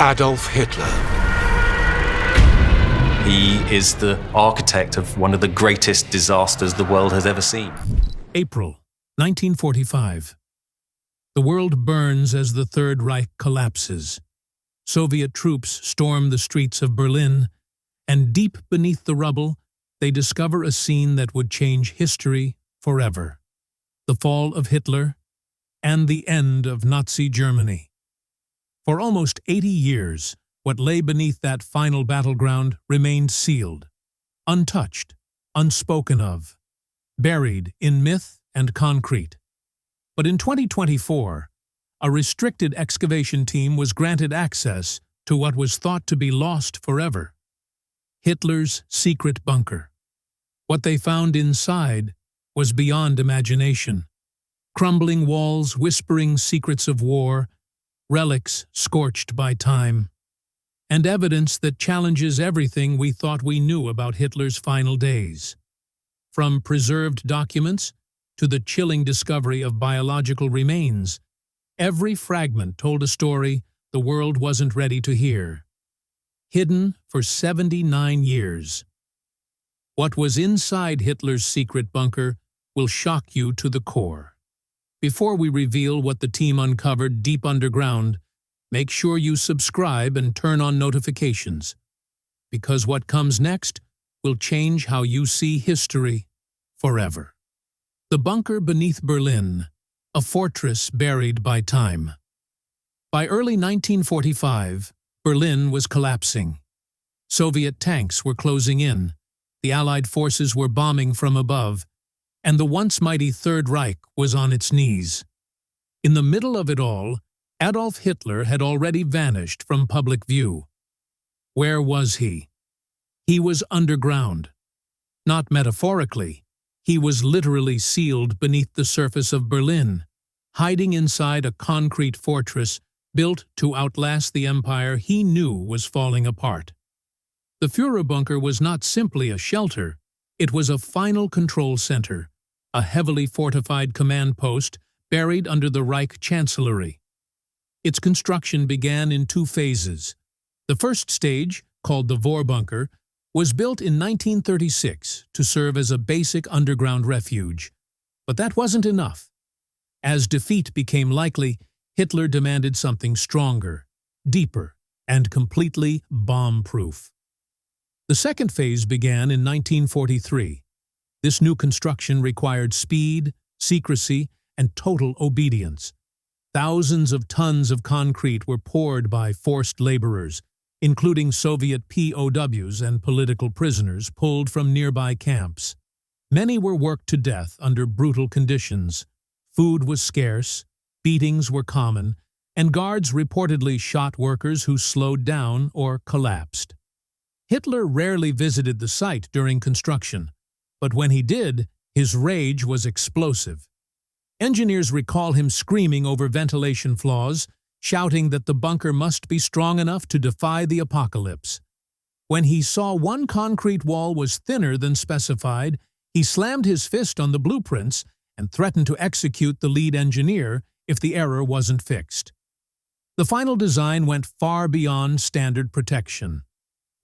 Adolf Hitler. He is the architect of one of the greatest disasters the world has ever seen. April 1945. The world burns as the Third Reich collapses. Soviet troops storm the streets of Berlin, and deep beneath the rubble, they discover a scene that would change history forever. The fall of Hitler and the end of Nazi Germany. For almost 80 years, what lay beneath that final battleground remained sealed, untouched, unspoken of, buried in myth and concrete. But in 2024, a restricted excavation team was granted access to what was thought to be lost forever: Hitler's secret bunker. What they found inside was beyond imagination. Crumbling walls whispering secrets of war, relics scorched by time, and evidence that challenges everything we thought we knew about Hitler's final days. From preserved documents to the chilling discovery of biological remains, every fragment told a story the world wasn't ready to hear. Hidden for 79 years. What was inside Hitler's secret bunker will shock you to the core. Before we reveal what the team uncovered deep underground, make sure you subscribe and turn on notifications, because what comes next will change how you see history forever. The bunker beneath Berlin, a fortress buried by time. By early 1945, Berlin was collapsing. Soviet tanks were closing in, the Allied forces were bombing from above, and the once mighty Third Reich was on its knees. In the middle of it all, Adolf Hitler had already vanished from public view. Where was he? He was underground. Not metaphorically, he was literally sealed beneath the surface of Berlin, hiding inside a concrete fortress built to outlast the empire he knew was falling apart. The Führer bunker was not simply a shelter, it was a final control center, a heavily fortified command post buried under the Reich Chancellery. Its construction began in two phases. The first stage, called the Vorbunker, was built in 1936 to serve as a basic underground refuge. But that wasn't enough. As defeat became likely, Hitler demanded something stronger, deeper, and completely bomb-proof. The second phase began in 1943. This new construction required speed, secrecy, and total obedience. Thousands of tons of concrete were poured by forced laborers, including Soviet POWs and political prisoners pulled from nearby camps. Many were worked to death under brutal conditions. Food was scarce, beatings were common, and guards reportedly shot workers who slowed down or collapsed. Hitler rarely visited the site during construction, but when he did, his rage was explosive. Engineers recall him screaming over ventilation flaws, shouting that the bunker must be strong enough to defy the apocalypse. When he saw one concrete wall was thinner than specified, he slammed his fist on the blueprints and threatened to execute the lead engineer if the error wasn't fixed. The final design went far beyond standard protection.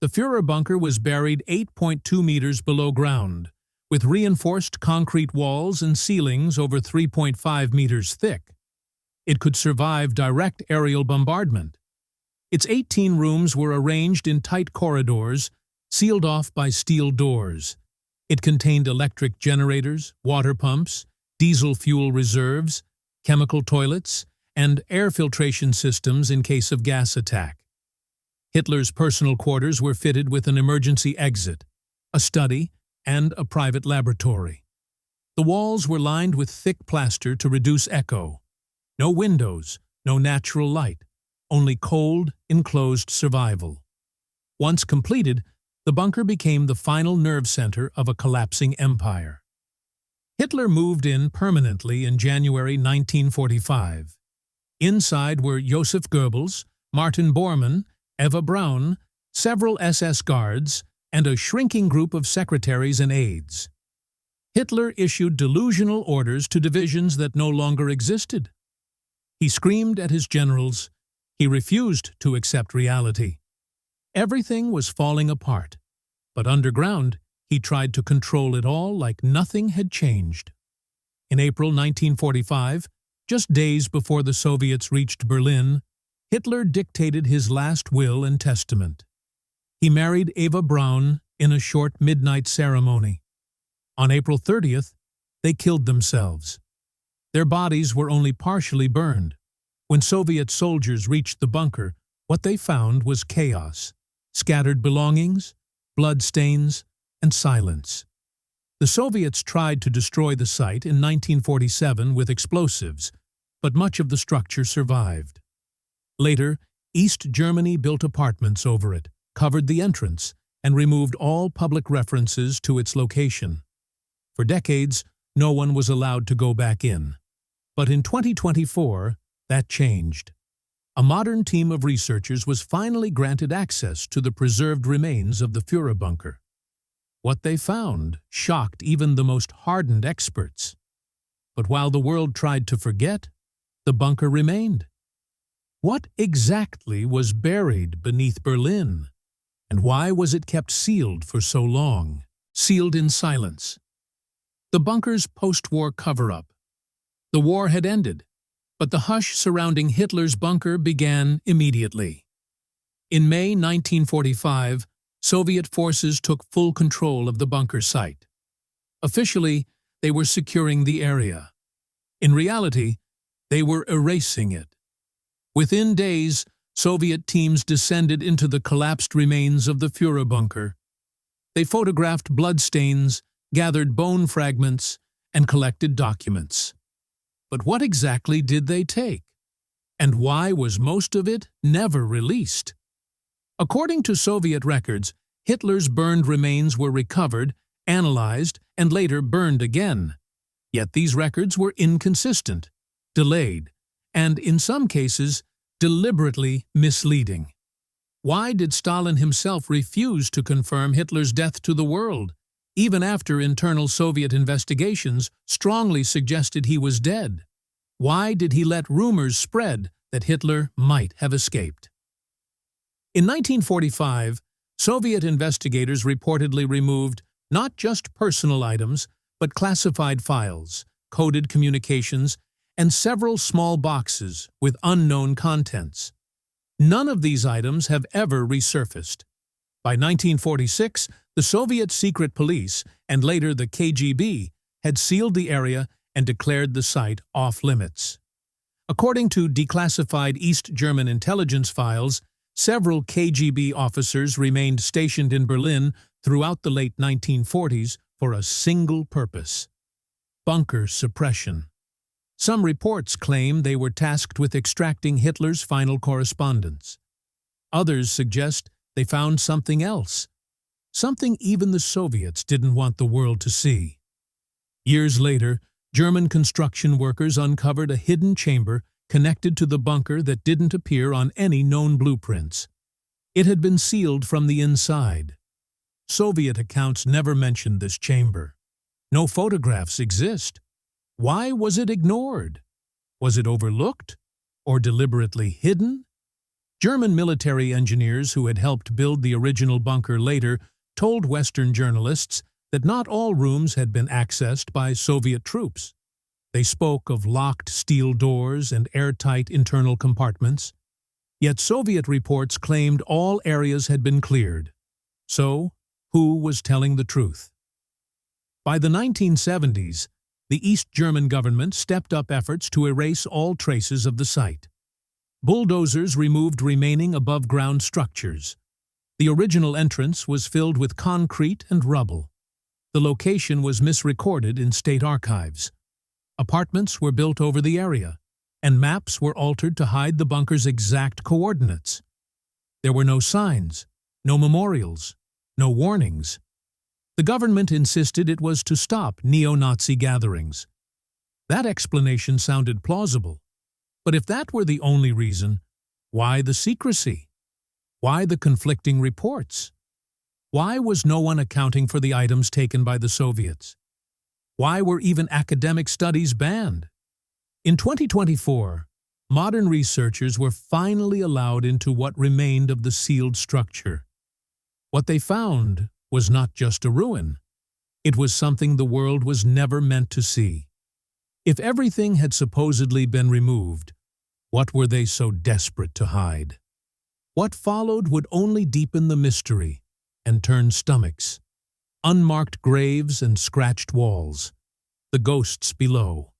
The Führer bunker was buried 8.2 meters below ground, with reinforced concrete walls and ceilings over 3.5 meters thick. It could survive direct aerial bombardment. Its 18 rooms were arranged in tight corridors, sealed off by steel doors. It contained electric generators, water pumps, diesel fuel reserves, chemical toilets, and air filtration systems in case of gas attack. Hitler's personal quarters were fitted with an emergency exit, a study, and a private laboratory. The walls were lined with thick plaster to reduce echo. No windows, no natural light, only cold, enclosed survival. Once completed, the bunker became the final nerve center of a collapsing empire. Hitler moved in permanently in January 1945. Inside were Joseph Goebbels, Martin Bormann, Eva Braun, several SS guards, and a shrinking group of secretaries and aides. Hitler issued delusional orders to divisions that no longer existed. He screamed at his generals, He refused to accept reality. Everything was falling apart, but underground, he tried to control it all like nothing had changed. In April 1945, just days before the Soviets reached Berlin, Hitler dictated his last will and testament. He married Eva Braun in a short midnight ceremony. On April 30th, they killed themselves. Their bodies were only partially burned. When Soviet soldiers reached the bunker, what they found was chaos, scattered belongings, bloodstains, and silence. The Soviets tried to destroy the site in 1947 with explosives, but much of the structure survived. Later, East Germany built apartments over it, covered the entrance, and removed all public references to its location. For decades, no one was allowed to go back in. But in 2024, that changed. A modern team of researchers was finally granted access to the preserved remains of the Führer bunker. What they found shocked even the most hardened experts. But while the world tried to forget, the bunker remained. What exactly was buried beneath Berlin? And why was it kept sealed for so long, sealed in silence? The bunker's post-war cover-up. The war had ended, but the hush surrounding Hitler's bunker began immediately. In May 1945, Soviet forces took full control of the bunker site. Officially, they were securing the area. In reality, they were erasing it. Within days, Soviet teams descended into the collapsed remains of the Führer bunker. They photographed bloodstains, gathered bone fragments, and collected documents. But what exactly did they take? And why was most of it never released? According to Soviet records, Hitler's burned remains were recovered, analyzed, and later burned again. Yet these records were inconsistent, delayed, and in some cases, deliberately misleading. Why did Stalin himself refuse to confirm Hitler's death to the world, even after internal Soviet investigations strongly suggested he was dead? Why did he let rumors spread that Hitler might have escaped? In 1945, Soviet investigators reportedly removed not just personal items, but classified files, coded communications, and several small boxes with unknown contents. None of these items have ever resurfaced. By 1946, the Soviet secret police, and later the KGB, had sealed the area and declared the site off-limits. According to declassified East German intelligence files, several KGB officers remained stationed in Berlin throughout the late 1940s for a single purpose: bunker suppression. Some reports claim they were tasked with extracting Hitler's final correspondence. Others suggest they found something else, something even the Soviets didn't want the world to see. Years later, German construction workers uncovered a hidden chamber connected to the bunker that didn't appear on any known blueprints. It had been sealed from the inside. Soviet accounts never mentioned this chamber. No photographs exist. Why was it ignored? Was it overlooked? Or deliberately hidden? German military engineers who had helped build the original bunker later told Western journalists that not all rooms had been accessed by Soviet troops. They spoke of locked steel doors and airtight internal compartments. Yet Soviet reports claimed all areas had been cleared. So, who was telling the truth? By the 1970s, the East German government stepped up efforts to erase all traces of the site. Bulldozers removed remaining above-ground structures. The original entrance was filled with concrete and rubble. The location was misrecorded in state archives. Apartments were built over the area, and maps were altered to hide the bunker's exact coordinates. There were no signs, no memorials, no warnings. The government insisted it was to stop neo-Nazi gatherings. That explanation sounded plausible. But if that were the only reason, why the secrecy? Why the conflicting reports? Why was no one accounting for the items taken by the Soviets? Why were even academic studies banned? In 2024, modern researchers were finally allowed into what remained of the sealed structure. What they found was not just a ruin. It was something the world was never meant to see. If everything had supposedly been removed, what were they so desperate to hide? What followed would only deepen the mystery and turn stomachs. Unmarked graves and scratched walls. The ghosts below.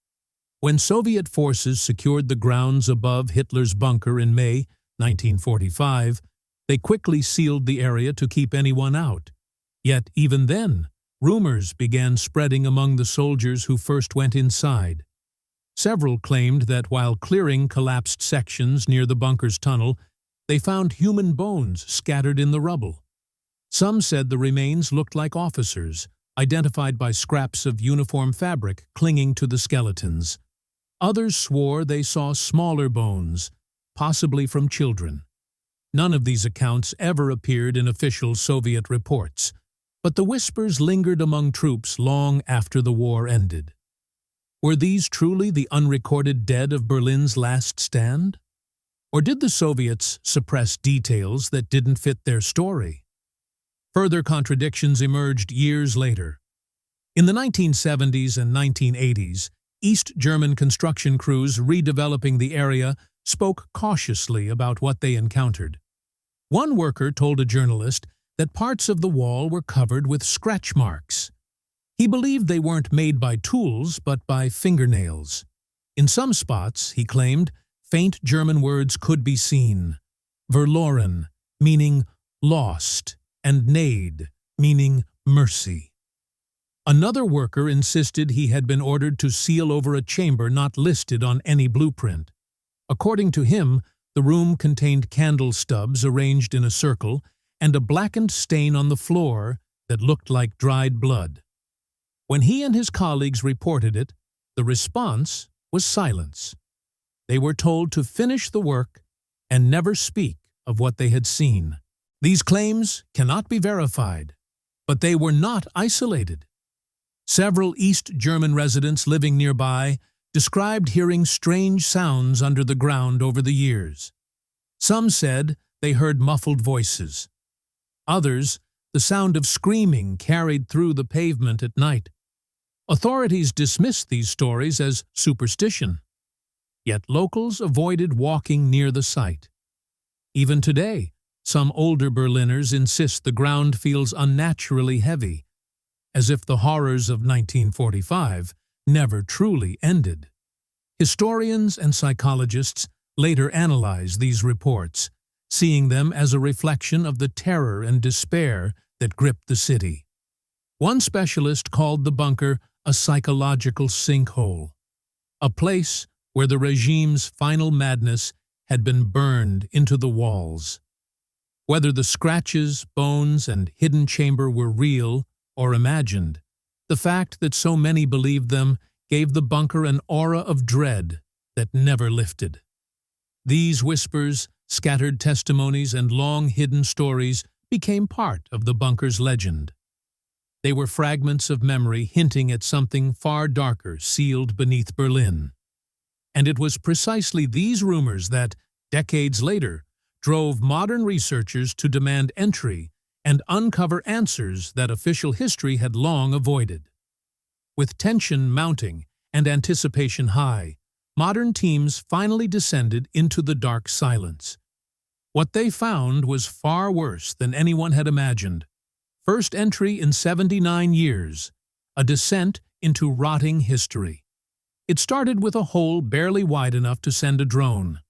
When Soviet forces secured the grounds above Hitler's bunker in May 1945, they quickly sealed the area to keep anyone out. Yet even then, rumors began spreading among the soldiers who first went inside. Several claimed that while clearing collapsed sections near the bunker's tunnel, they found human bones scattered in the rubble. Some said the remains looked like officers, identified by scraps of uniform fabric clinging to the skeletons. Others swore they saw smaller bones, possibly from children. None of these accounts ever appeared in official Soviet reports, but the whispers lingered among troops long after the war ended. Were these truly the unrecorded dead of Berlin's last stand? Or did the Soviets suppress details that didn't fit their story? Further contradictions emerged years later. In the 1970s and 1980s, East German construction crews redeveloping the area spoke cautiously about what they encountered. One worker told a journalist that parts of the wall were covered with scratch marks. He believed they weren't made by tools but by fingernails. In some spots, he claimed, faint German words could be seen. Verloren, meaning lost, and Gnade, meaning mercy. Another worker insisted he had been ordered to seal over a chamber not listed on any blueprint. According to him, the room contained candle stubs arranged in a circle and a blackened stain on the floor that looked like dried blood. When he and his colleagues reported it, the response was silence. They were told to finish the work and never speak of what they had seen. These claims cannot be verified, but they were not isolated. Several East German residents living nearby described hearing strange sounds under the ground over the years. Some said they heard muffled voices. Others, the sound of screaming carried through the pavement at night. Authorities dismissed these stories as superstition. Yet locals avoided walking near the site. Even today, some older Berliners insist the ground feels unnaturally heavy, as if the horrors of 1945 never truly ended. Historians and psychologists later analyzed these reports, seeing them as a reflection of the terror and despair that gripped the city. One specialist called the bunker a psychological sinkhole, a place where the regime's final madness had been burned into the walls. Whether the scratches, bones, and hidden chamber were real or imagined, the fact that so many believed them gave the bunker an aura of dread that never lifted. These whispers, scattered testimonies, and long-hidden stories became part of the bunker's legend. They were fragments of memory hinting at something far darker sealed beneath Berlin. And it was precisely these rumors that, decades later, drove modern researchers to demand entry and uncover answers that official history had long avoided. With tension mounting and anticipation high, modern teams finally descended into the dark silence. What they found was far worse than anyone had imagined. First entry in 79 years, a descent into rotting history. It started with a hole barely wide enough to send a drone.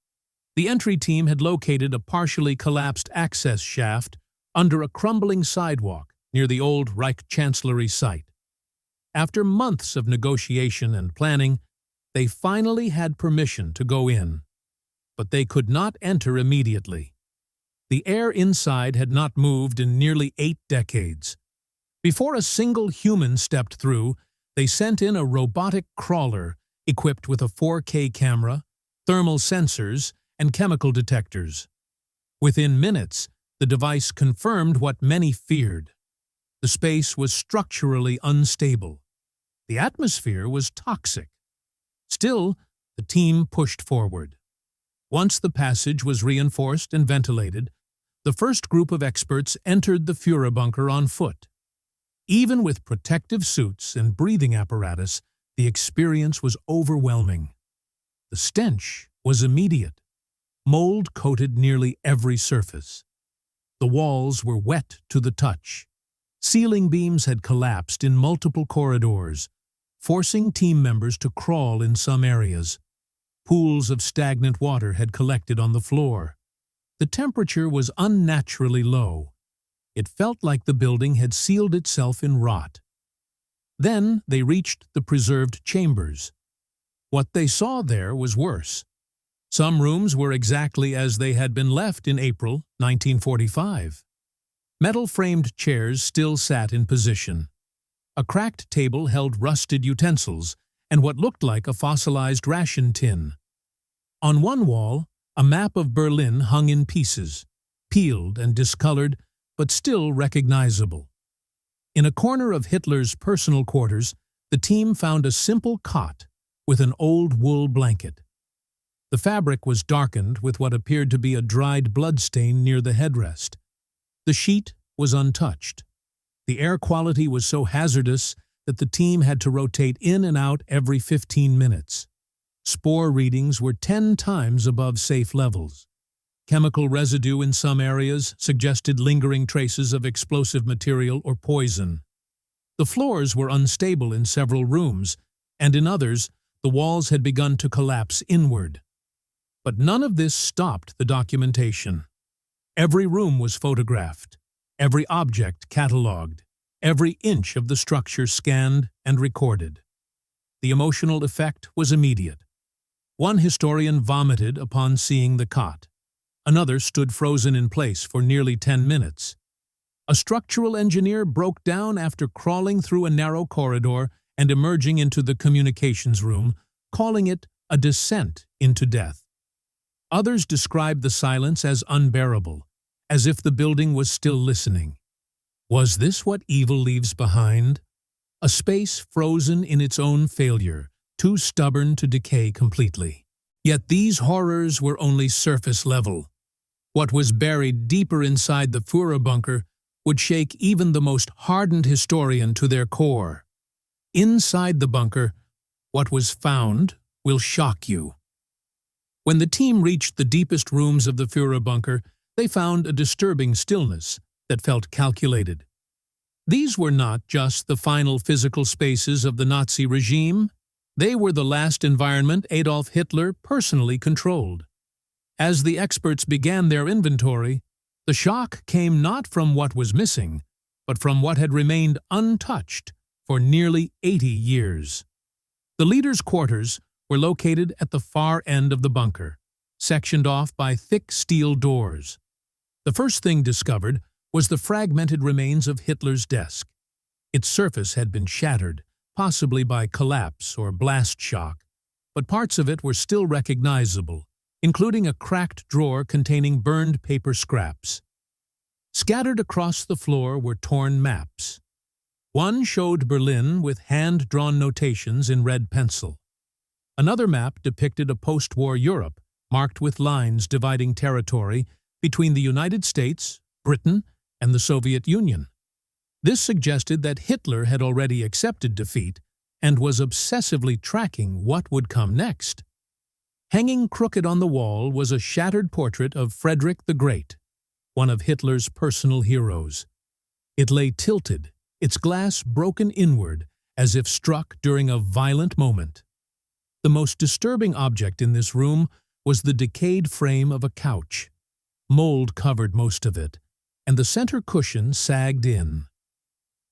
The entry team had located a partially collapsed access shaft under a crumbling sidewalk near the old Reich Chancellery site. After months of negotiation and planning, they finally had permission to go in. But they could not enter immediately. The air inside had not moved in nearly 8 decades. Before a single human stepped through, they sent in a robotic crawler equipped with a 4K camera, thermal sensors, and chemical detectors. Within minutes, the device confirmed what many feared. The space was structurally unstable. The atmosphere was toxic. Still, the team pushed forward. Once the passage was reinforced and ventilated, the first group of experts entered the Führer bunker on foot. Even with protective suits and breathing apparatus, the experience was overwhelming. The stench was immediate. Mold coated nearly every surface. The walls were wet to the touch. Ceiling beams had collapsed in multiple corridors, forcing team members to crawl in some areas. Pools of stagnant water had collected on the floor. The temperature was unnaturally low. It felt like the building had sealed itself in rot. Then they reached the preserved chambers. What they saw there was worse. Some rooms were exactly as they had been left in April 1945. Metal-framed chairs still sat in position. A cracked table held rusted utensils and what looked like a fossilized ration tin. On one wall, a map of Berlin hung in pieces, peeled and discolored, but still recognizable. In a corner of Hitler's personal quarters, the team found a simple cot with an old wool blanket. The fabric was darkened with what appeared to be a dried bloodstain near the headrest. The sheet was untouched. The air quality was so hazardous that the team had to rotate in and out every 15 minutes. Spore readings were 10 times above safe levels. Chemical residue in some areas suggested lingering traces of explosive material or poison. The floors were unstable in several rooms, and in others, the walls had begun to collapse inward. But none of this stopped the documentation. Every room was photographed, every object catalogued, every inch of the structure scanned and recorded. The emotional effect was immediate. One historian vomited upon seeing the cot. Another stood frozen in place for nearly 10 minutes. A structural engineer broke down after crawling through a narrow corridor and emerging into the communications room, calling it a descent into death. Others described the silence as unbearable, as if the building was still listening. Was this what evil leaves behind? A space frozen in its own failure, too stubborn to decay completely. Yet these horrors were only surface level. What was buried deeper inside the Führer bunker would shake even the most hardened historian to their core. Inside the bunker, what was found will shock you. When the team reached the deepest rooms of the Führer bunker, they found a disturbing stillness that felt calculated. These were not just the final physical spaces of the Nazi regime. They were the last environment Adolf Hitler personally controlled. As the experts began their inventory, the shock came not from what was missing, but from what had remained untouched for nearly 80 years. The leaders' quarters were located at the far end of the bunker, sectioned off by thick steel doors. The first thing discovered was the fragmented remains of Hitler's desk. Its surface had been shattered, possibly by collapse or blast shock, but parts of it were still recognizable, including a cracked drawer containing burned paper scraps. Scattered across the floor were torn maps. One showed Berlin with hand-drawn notations in red pencil. Another map depicted a post-war Europe, marked with lines dividing territory between the United States, Britain, and the Soviet Union. This suggested that Hitler had already accepted defeat and was obsessively tracking what would come next. Hanging crooked on the wall was a shattered portrait of Frederick the Great, one of Hitler's personal heroes. It lay tilted, its glass broken inward, as if struck during a violent moment. The most disturbing object in this room was the decayed frame of a couch. Mold covered most of it, and the center cushion sagged in.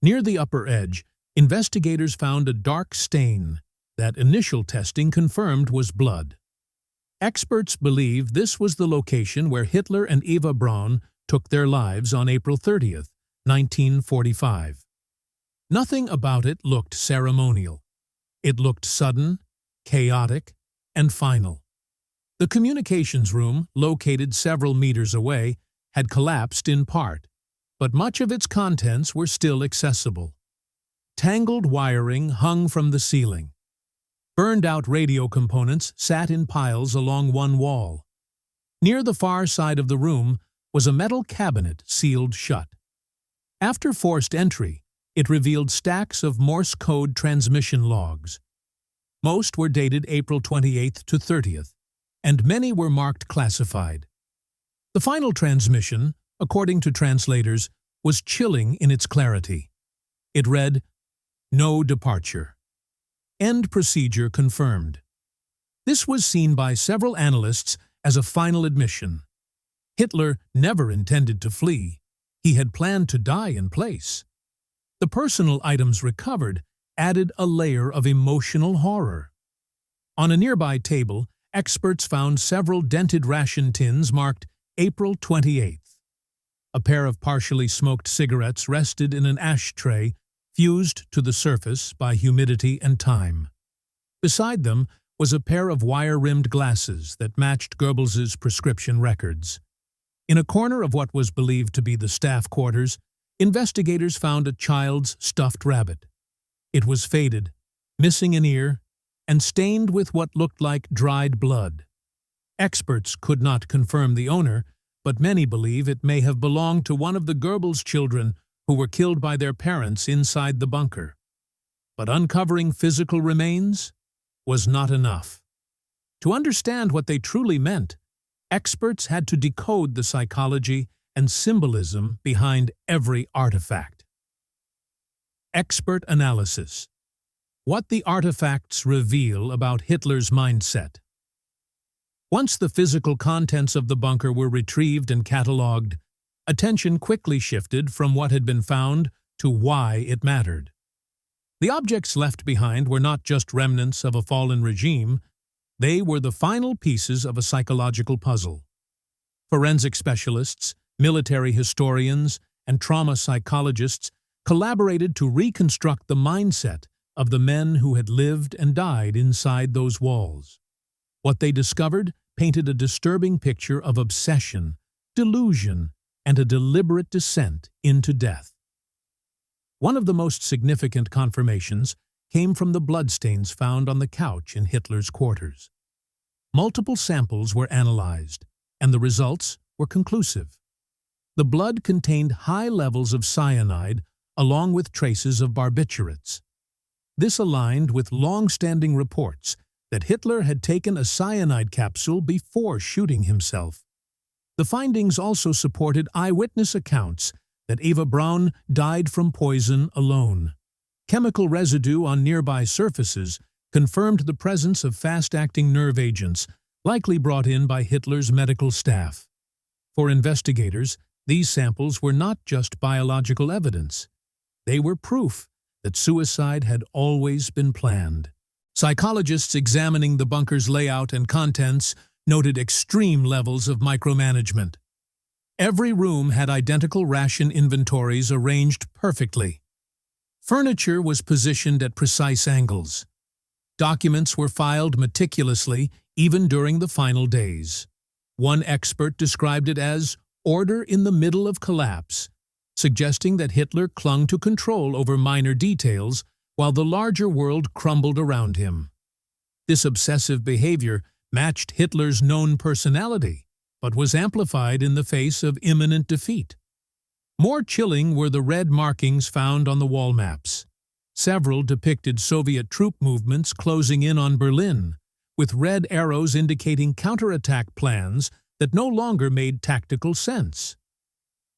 Near the upper edge, investigators found a dark stain that initial testing confirmed was blood. Experts believe this was the location where Hitler and Eva Braun took their lives on April 30th, 1945. Nothing about it looked ceremonial. It looked sudden, chaotic, and final. The communications room, located several meters away, had collapsed in part, but much of its contents were still accessible. Tangled wiring hung from the ceiling. Burned-out radio components sat in piles along one wall, Near the far side of the room was a metal cabinet sealed shut. After forced entry, it revealed stacks of Morse code transmission logs. Most were dated April 28th to 30th, and many were marked classified. The final transmission, according to translators, was chilling in its clarity. It read, "No departure. End procedure confirmed." This was seen by several analysts as a final admission. Hitler never intended to flee. He had planned to die in place. The personal items recovered added a layer of emotional horror. On a nearby table, experts found several dented ration tins marked April 28th. A pair of partially smoked cigarettes rested in an ashtray fused to the surface by humidity and time. Beside them was a pair of wire-rimmed glasses that matched Goebbels's prescription records. In a corner of what was believed to be the staff quarters, investigators found a child's stuffed rabbit. It was faded, missing an ear, and stained with what looked like dried blood. Experts could not confirm the owner, but many believe it may have belonged to one of the Goebbels children who were killed by their parents inside the bunker. But uncovering physical remains was not enough. To understand what they truly meant, experts had to decode the psychology and symbolism behind every artifact. Expert analysis. What the artifacts reveal about Hitler's mindset. Once the physical contents of the bunker were retrieved and catalogued, attention quickly shifted from what had been found to why it mattered. The objects left behind were not just remnants of a fallen regime, they were the final pieces of a psychological puzzle. Forensic specialists, military historians, and trauma psychologists collaborated to reconstruct the mindset of the men who had lived and died inside those walls. What they discovered painted a disturbing picture of obsession, delusion, and a deliberate descent into death. One of the most significant confirmations came from the bloodstains found on the couch in Hitler's quarters. Multiple samples were analyzed, and the results were conclusive. The blood contained high levels of cyanide along with traces of barbiturates. This aligned with long-standing reports that Hitler had taken a cyanide capsule before shooting himself. The findings also supported eyewitness accounts that Eva Braun died from poison alone. Chemical residue on nearby surfaces confirmed the presence of fast-acting nerve agents, likely brought in by Hitler's medical staff. For investigators, these samples were not just biological evidence. They were proof that suicide had always been planned. Psychologists examining the bunker's layout and contents noted extreme levels of micromanagement. Every room had identical ration inventories arranged perfectly. Furniture was positioned at precise angles. Documents were filed meticulously even during the final days. One expert described it as order in the middle of collapse, suggesting that Hitler clung to control over minor details while the larger world crumbled around him. This obsessive behavior matched Hitler's known personality, but was amplified in the face of imminent defeat. More chilling were the red markings found on the wall maps. Several depicted Soviet troop movements closing in on Berlin, with red arrows indicating counterattack plans that no longer made tactical sense.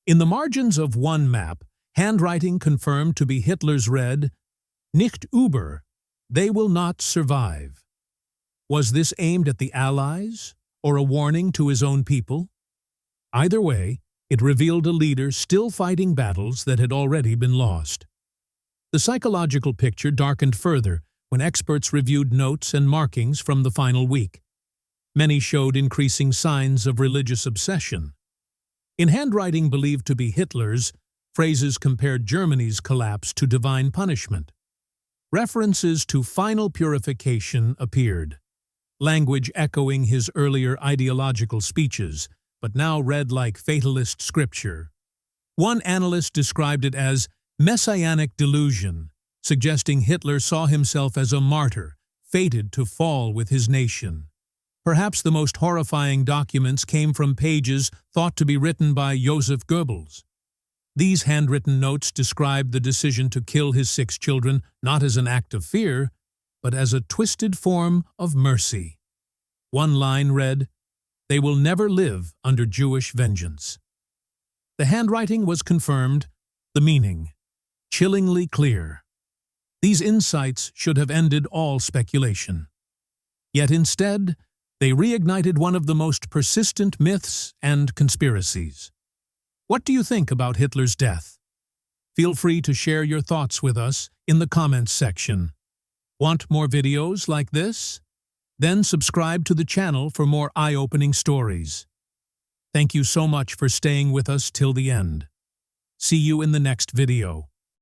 In the margins of one map, handwriting confirmed to be Hitler's read, "Nicht über, they will not survive." Was this aimed at the Allies, or a warning to his own people? Either way, it revealed a leader still fighting battles that had already been lost. The psychological picture darkened further when experts reviewed notes and markings from the final week. Many showed increasing signs of religious obsession. In handwriting believed to be Hitler's, phrases compared Germany's collapse to divine punishment. References to final purification appeared, language echoing his earlier ideological speeches, but now read like fatalist scripture. One analyst described it as messianic delusion, suggesting Hitler saw himself as a martyr, fated to fall with his nation. Perhaps the most horrifying documents came from pages thought to be written by Joseph Goebbels. These handwritten notes described the decision to kill his 6 children not as an act of fear, but as a twisted form of mercy. One line read, "They will never live under Jewish vengeance." The handwriting was confirmed, the meaning chillingly clear. These insights should have ended all speculation. Yet instead, they reignited one of the most persistent myths and conspiracies. What do you think about Hitler's death? Feel free to share your thoughts with us in the comments section. Want more videos like this? Then subscribe to the channel for more eye-opening stories. Thank you so much for staying with us till the end. See you in the next video.